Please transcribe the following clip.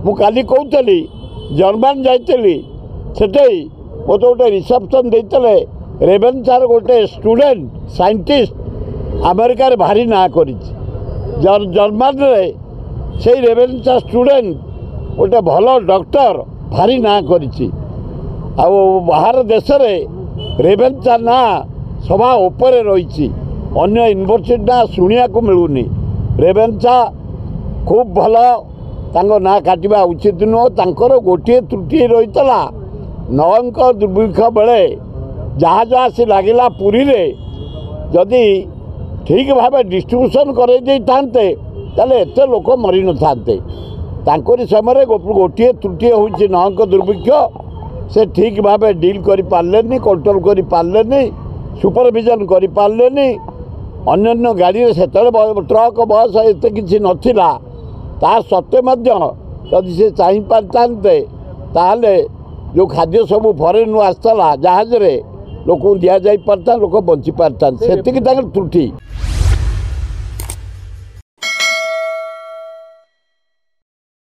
ମୁଁ କାଲି କହୁଥିଲି ଜର୍ମାନ ଯାଇଥିଲି ସେଠି ମୋତେ ଗୋଟେ ରିସେପ୍ସନ୍ ଦେଇଥିଲେ ରେଭେନ୍ସାର ଗୋଟେ ଷ୍ଟୁଡେଣ୍ଟ ସାଇଣ୍ଟିଷ୍ଟ ଆମେରିକାରେ ଭାରି ନାଁ କରିଛି ଜର୍ମାନରେ ସେଇ ରେଭେନ୍ସା ଷ୍ଟୁଡେଣ୍ଟ ଗୋଟେ ଭଲ ଡକ୍ଟର ଭାରି ନାଁ କରିଛି ଆଉ ବାହାର ଦେଶରେ ରେଭେନ୍ସା ନାଁ ସଭା ଉପରେ ରହିଛି ଅନ୍ୟ ୟୁନିଭର୍ସିଟି ନାଁ ଶୁଣିବାକୁ ମିଳୁନି ରେଭେନ୍ସା ଖୁବ୍ ଭଲ ତାଙ୍କ ନାଁ କାଟିବା ଉଚିତ ନୁହଁ ତାଙ୍କର ଗୋଟିଏ ତ୍ରୁଟି ରହିଥିଲା ନଅଙ୍କ ଦୁର୍ଭିକ୍ଷ ବେଳେ ଜାହାଜ ଆସି ଲାଗିଲା ପୁରୀରେ ଯଦି ଠିକ୍ ଭାବେ ଡିଷ୍ଟ୍ରିବ୍ୟୁସନ୍ କରାଇ ଦେଇଥାନ୍ତେ ତାହେଲେ ଏତେ ଲୋକ ମରିନଥାନ୍ତେ ତାଙ୍କରି ସମୟରେ ଗୋଟିଏ ତ୍ରୁଟି ହେଉଛି ନଅଙ୍କ ଦୁର୍ଭିକ୍ଷ ସେ ଠିକ୍ ଭାବେ ଡିଲ୍ କରିପାରିଲେନି କଣ୍ଟ୍ରୋଲ୍ କରିପାରିଲେନି ସୁପରଭିଜନ୍ କରିପାରିଲେନି ଅନ୍ୟାନ୍ୟ ଗାଡ଼ିରେ ସେତେବେଳେ ଟ୍ରକ୍ ବସ୍ ଏତେ କିଛି ନଥିଲା ତା ସତ୍ତ୍ୱେ ମଧ୍ୟ ଯଦି ସେ ଚାହିଁପାରିଥାନ୍ତେ ତାହେଲେ ଯେଉଁ ଖାଦ୍ୟ ସବୁ ଫରେନ୍ରୁ ଆସିଥିଲା ଜାହାଜରେ ଲୋକଙ୍କୁ ଦିଆଯାଇପାରିଥାନ୍ତା ଲୋକ ବଞ୍ଚିପାରିଥାନ୍ତେ ସେତିକି ତାଙ୍କର ତ୍ରୁଟି।